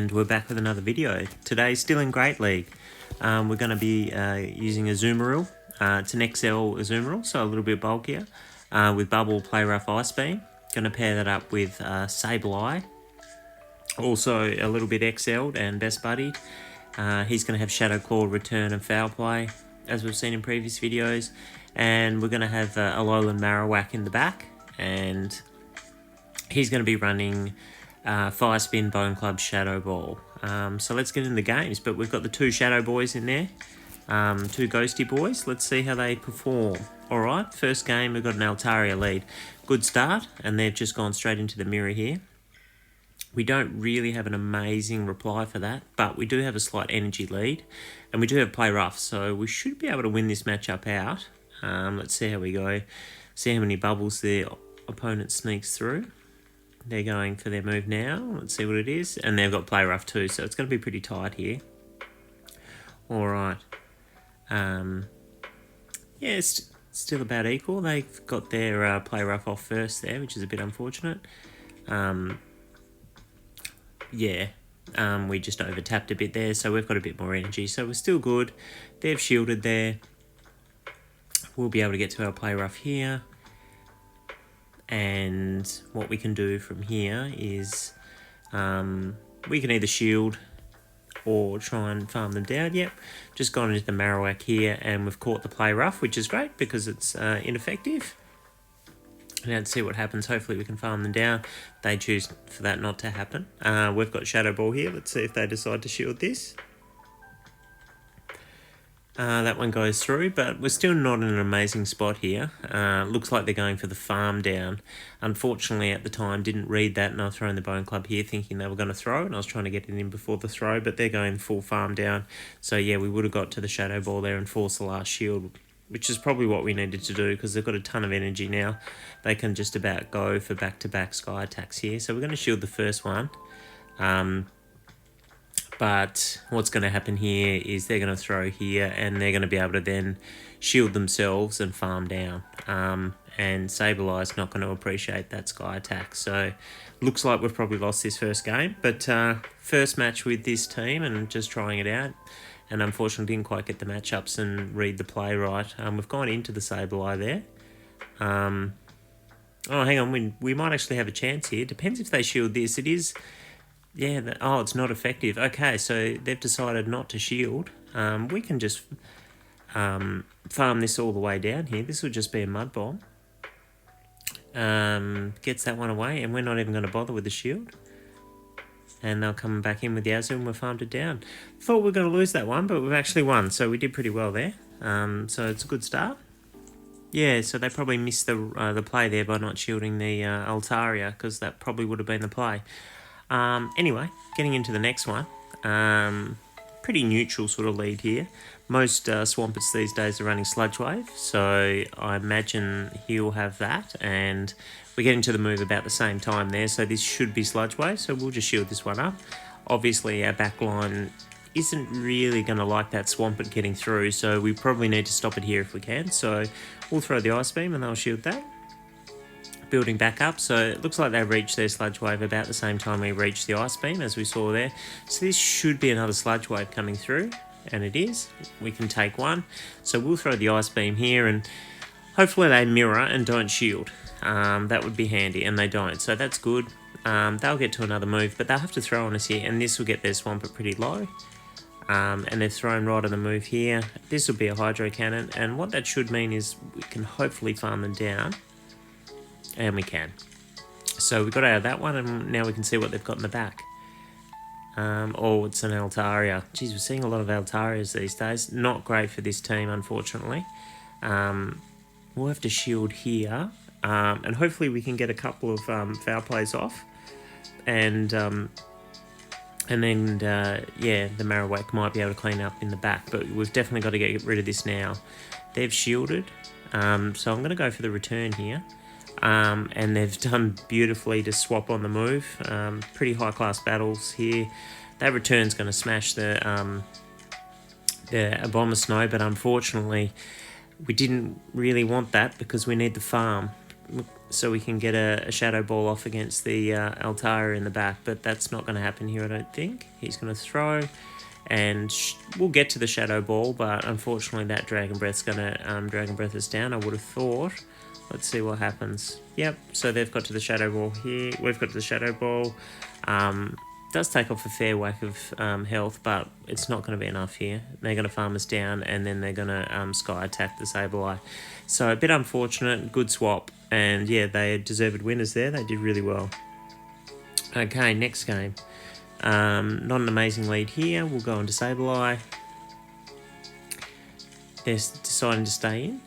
and we're back with another video. Today, still in Great League. We're going to be using a Zoomeril. It's an XL Zoomeril, so a little bit bulkier, with Bubble, Play Rough, Ice Beam. Going to pair that up with Sableye, also a little bit XL'd and Best Buddied. He's going to have Shadow Claw, Return and Foul Play, as we've seen in previous videos. And we're going to have a Alolan Marowak in the back, and he's going to be running Fire Spin, Bone Club, Shadow Ball. So let's get into the games, but we've got the two Shadow Boys in there, two Ghosty Boys. Let's see how they perform. Alright, first game we've got an Altaria lead. Good start, and they've just gone straight into the mirror here. We don't really have an amazing reply for that, but we do have a slight energy lead, and we do have Play Rough, so we should be able to win this matchup out. Let's see how we go, see how many bubbles the opponent sneaks through. They're going for their move now. Let's see what it is. And they've got Play Rough too, so it's going to be pretty tight here. Alright. Yeah, it's still about equal. They've got their Play Rough off first there, which is a bit unfortunate. Yeah, we just over-tapped a bit there, so we've got a bit more energy. So we're still good. They've shielded there. We'll be able to get to our Play Rough here. And what we can do from here is we can either shield or try and farm them down. Yep, just gone into the Marowak here, and we've caught the Play Rough, which is great because it's ineffective. Now let's see what happens. Hopefully we can farm them down. They choose for that not to happen. We've got Shadow Ball here. Let's see if they decide to shield this. That one goes through, but we're still not in an amazing spot here. Looks like they're going for the farm down. Unfortunately, at the time, didn't read that, and I was throwing the Bone Club here thinking they were going to throw, and I was trying to get it in before the throw, but they're going full farm down. So yeah, we would have got to the Shadow Ball there and forced the last shield, which is probably what we needed to do because they've got a ton of energy now. They can just about go for back-to-back Sky attacks here. So we're going to shield the first one. But what's going to happen here is they're going to throw here, and they're going to be able to then shield themselves and farm down. And Sableye's not going to appreciate that Sky attack. So looks like we've probably lost this first game. But first match with this team and just trying it out. And unfortunately didn't quite get the matchups and read the play right. We've gone into the Sableye there. Oh, hang on. We might actually have a chance here. Depends if they shield this. It is... Yeah, oh, it's not effective. Okay, so they've decided not to shield. We can just farm this all the way down here. This will just be a Mud Bomb. Gets that one away, and we're not even going to bother with the shield. And they'll come back in with the Azul, and we've farmed it down. Thought we were going to lose that one, but we've actually won, so we did pretty well there. So it's a good start. Yeah, so they probably missed the play there by not shielding the Altaria, because that probably would have been the play. Anyway, getting into the next one. Pretty neutral sort of lead here. Most Swampets these days are running Sludge Wave, so I imagine he'll have that, and we're getting to the move about the same time there, so this should be Sludge Wave, so we'll just shield this one up. Obviously our backline isn't really going to like that Swampet getting through, so we probably need to stop it here if we can, so we'll throw the Ice Beam and they'll shield that. Building back up, so it looks like they reached their Sludge Wave about the same time we reached the Ice Beam, as we saw there. So this should be another Sludge Wave coming through, and it is. We can take one, so we'll throw the Ice Beam here, and hopefully they mirror and don't shield. That would be handy, and they don't, so that's good. They'll get to another move, but they'll have to throw on us here, and this will get their Swampert pretty low. And they've thrown right on the move here. This will be a Hydro Cannon, and what that should mean is we can hopefully farm them down. And we can. So we got out of that one, and now we can see what they've got in the back. Oh, it's an Altaria. Geez, we're seeing a lot of Altarias these days. Not great for this team, unfortunately. We'll have to shield here. And hopefully we can get a couple of foul plays off. And then, yeah, the Marowak might be able to clean up in the back. But we've definitely got to get rid of this now. They've shielded. So I'm going to go for the return here. And they've done beautifully to swap on the move. Pretty high class battles here. That return's going to smash the Abomasnow, but unfortunately we didn't really want that because we need the farm. so we can get a shadow ball off against the Altara in the back, but that's not going to happen here, I don't think. He's going to throw, and we'll get to the shadow ball, but unfortunately that Dragon Breath's going to Dragon Breath us down, I would have thought. Let's see what happens. Yep, so they've got to the shadow ball here. We've got to the shadow ball. Does take off a fair whack of health, but it's not going to be enough here. They're going to farm us down, and then they're going to sky attack the Sableye. So a bit unfortunate, good swap, and yeah, they deserved winners there. They did really well. Okay, next game. Not an amazing lead here. We'll go on to Sableye. They're deciding to stay in.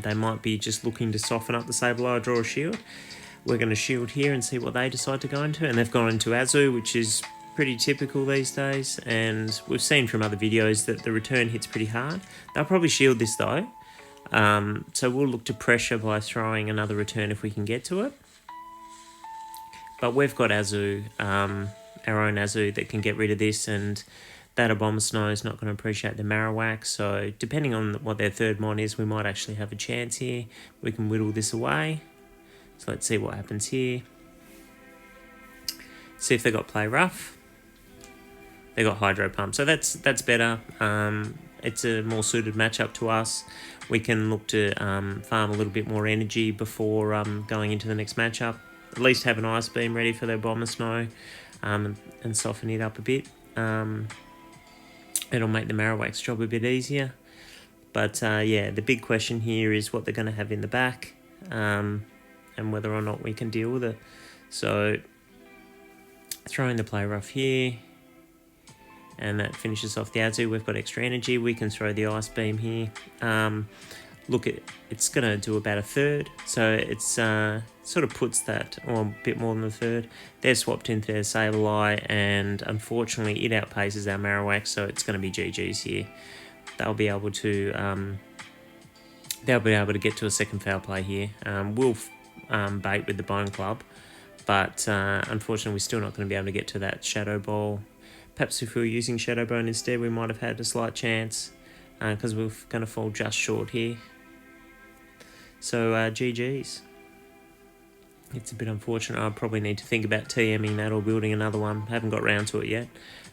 They might be just looking to soften up the Sableye, draw a shield. We're going to shield here and see what they decide to go into. And they've gone into Azu, which is pretty typical these days. And we've seen from other videos that the return hits pretty hard. They'll probably shield this though. So we'll look to pressure by throwing another return if we can get to it. But we've got Azu, our own Azu, that can get rid of this. And that Abomasnow is not going to appreciate the Marowak. So depending on what their third mon is, we might actually have a chance here. We can whittle this away. So let's see what happens here. See if they got Play Rough. They got Hydro Pump, so that's better. It's a more suited matchup to us. We can look to farm a little bit more energy before going into the next matchup. At least have an Ice Beam ready for their Abomasnow, and soften it up a bit. It'll make the Marowak's job a bit easier. But yeah, the big question here is what they're going to have in the back. And whether or not we can deal with it. So, throwing the Play Rough here, and that finishes off the Azu. We've got extra energy, we can throw the Ice Beam here. Look, it's going to do about a third, so it's sort of puts that, or a bit more than a third. They're swapped into their Sableye, and unfortunately it outpaces our Marowak, so it's going to be GG's here. They'll be able to get to a second foul play here. We'll bait with the Bone Club, but unfortunately we're still not going to be able to get to that Shadow Ball. Perhaps if we were using Shadow Bone instead, we might have had a slight chance, because we're going to fall just short here. So GG's. It's a bit unfortunate. I probably need to think about TMing that or building another one. Haven't got round to it yet.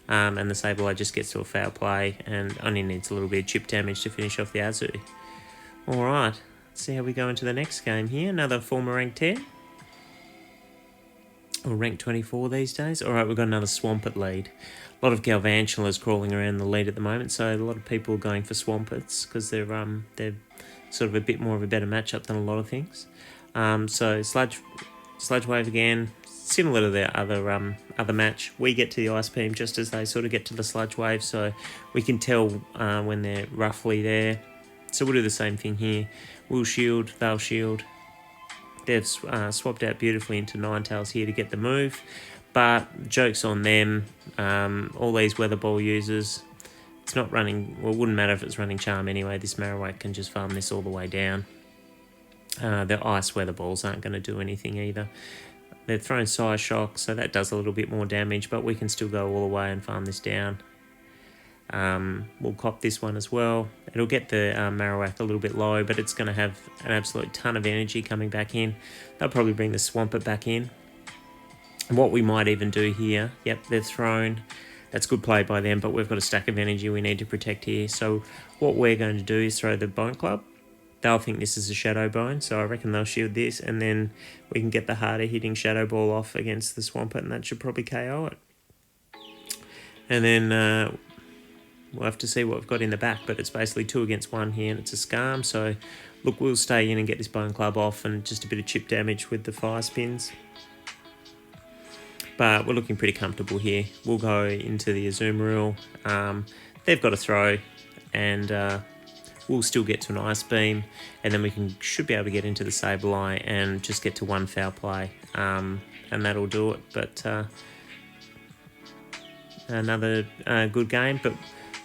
And the Sableye just gets to a foul play and only needs a little bit of chip damage to finish off the Azu. Alright. See how we go into the next game here. Another former rank 10. Or rank 24 these days. Alright, we've got another Swampert lead. A lot of Galvantulas crawling around the lead at the moment, so a lot of people are going for Swamperts because they're sort of a bit more of a better matchup than a lot of things. So Sludge Wave again, similar to the other match. We get to the Ice Beam just as they sort of get to the Sludge Wave, so we can tell when they're roughly there. So we'll do the same thing here. We'll shield, they'll shield. They've swapped out beautifully into Ninetales here to get the move. But joke's on them. All these Weather Ball users. It's not running... Well, it wouldn't matter if it's running Charm anyway. This Marowak can just farm this all the way down. The Ice Weather Balls aren't going to do anything either. They're throwing Psy Shock, so that does a little bit more damage. But we can still go all the way and farm this down. We'll cop this one as well. It'll get the Marowak a little bit low, but it's going to have an absolute ton of energy coming back in. They'll probably bring the Swampert back in. And what we might even do here, yep, they've thrown. That's good play by them, but we've got a stack of energy we need to protect here. So what we're going to do is throw the Bone Club. They'll think this is a Shadow Bone, so I reckon they'll shield this, and then we can get the harder hitting Shadow Ball off against the Swampert, and that should probably KO it. And then... we'll have to see what we've got in the back, but it's basically 2 against 1 here, and it's a Scarm, so look, we'll stay in and get this Bone Club off and just a bit of chip damage with the Fire Spins. But we're looking pretty comfortable here. We'll go into the Azumarill. They've got a throw, and we'll still get to an Ice Beam, and then we should be able to get into the Sableye and just get to 1 foul play, and that'll do it. But another good game, but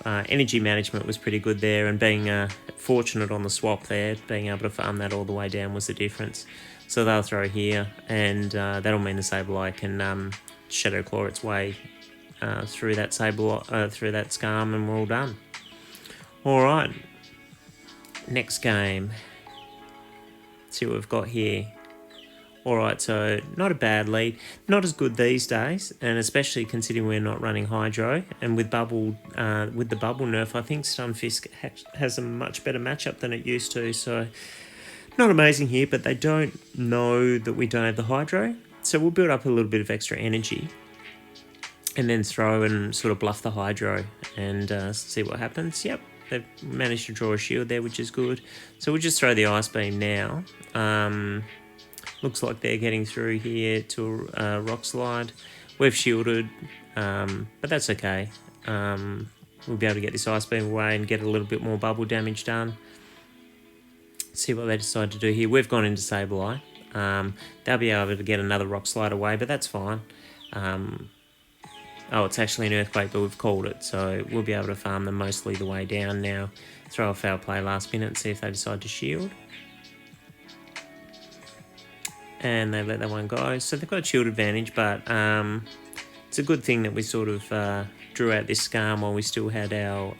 energy management was pretty good there, and being fortunate on the swap there, being able to farm that all the way down was the difference. So they'll throw here, and that'll mean the Sableye can Shadow Claw its way through that through that Scarm, and we're all done. All right, next game. See what we've got here. Alright, so not a bad lead. Not as good these days, and especially considering we're not running hydro. And with the bubble nerf, I think Stunfisk has a much better matchup than it used to. So not amazing here, but they don't know that we don't have the hydro. So we'll build up a little bit of extra energy and then throw and sort of bluff the hydro and see what happens. Yep, they've managed to draw a shield there, which is good. So we'll just throw the Ice Beam now. Looks like they're getting through here to a Rock Slide. We've shielded, but that's okay. We'll be able to get this Ice Beam away and get a little bit more bubble damage done. See what they decide to do here. We've gone into Sableye. They'll be able to get another Rock Slide away, but that's fine. Oh, it's actually an Earthquake, but we've called it, so we'll be able to farm them mostly the way down now. Throw a Foul Play last minute and see if they decide to shield. And they let that one go. So they've got a shield advantage, but it's a good thing that we sort of drew out this Scarm while we still had our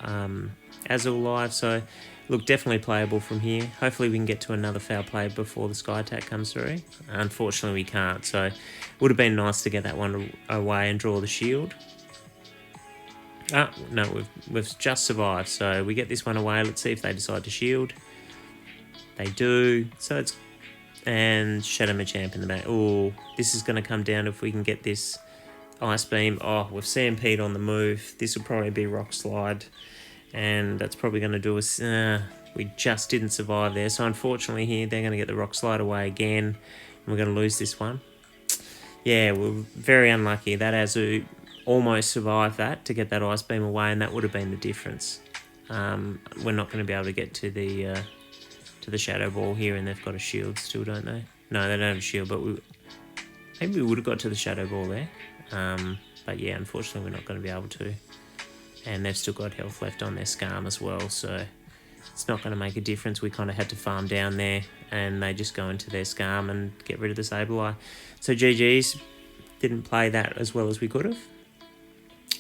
Azul live. So look, definitely playable from here. Hopefully we can get to another Foul Play before the Sky Attack comes through. Unfortunately we can't, so it would have been nice to get that one away and draw the shield. No, we've just survived, so we get this one away. Let's see if they decide to shield. They do, so it's... And Shadow Machamp in the back. Oh, this is going to come down if we can get this Ice Beam. Oh, we've CMP'd on the move. This will probably be Rock Slide. And that's probably going to do us... we just didn't survive there. So unfortunately here, they're going to get the Rock Slide away again. And we're going to lose this one. Yeah, we're very unlucky. That Azu almost survived that to get that Ice Beam away. And that would have been the difference. We're not going to be able to get to the Shadow Ball here, and they've got a shield still, don't they? No, they don't have a shield, but maybe we would have got to the Shadow Ball there. But yeah, unfortunately we're not going to be able to. And they've still got health left on their Scarm as well, so it's not going to make a difference. We kind of had to farm down there, and they just go into their Scarm and get rid of the Sableye. So GG's, didn't play that as well as we could have.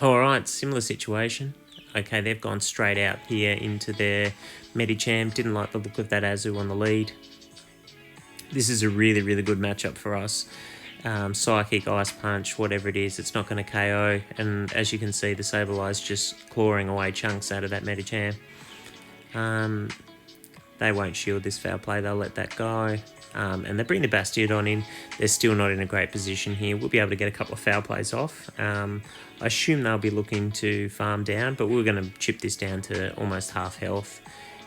Alright, similar situation. Okay, they've gone straight out here into their Medicham. Didn't like the look of that Azu on the lead. This is a really, really good matchup for us. Psychic, Ice Punch, whatever it is, it's not going to KO. And as you can see, the Sableye's just clawing away chunks out of that Medicham. They won't shield this Foul Play. They'll let that go. And they bring the Bastiodon in. They're still not in a great position here. We'll be able to get a couple of Foul Plays off. I assume they'll be looking to farm down, but we're going to chip this down to almost half health.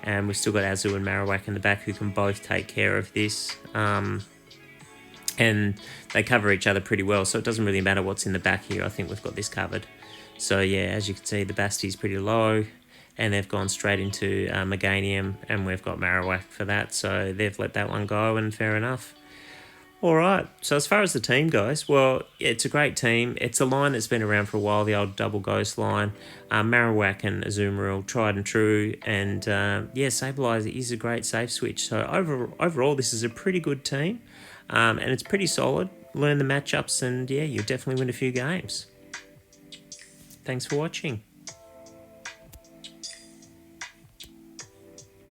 And we've still got Azu and Marowak in the back who can both take care of this. And they cover each other pretty well, so it doesn't really matter what's in the back here. I think we've got this covered. So yeah, as you can see, the Bastie's pretty low. And they've gone straight into Meganium, and we've got Marowak for that. So they've let that one go, and fair enough. All right, so as far as the team goes, well, it's a great team. It's a line that's been around for a while, the old double ghost line. Marowak and Azumarill, tried and true. And yeah, Sableye is a great safe switch. So overall, this is a pretty good team. And it's pretty solid. Learn the matchups, and yeah, you'll definitely win a few games. Thanks for watching.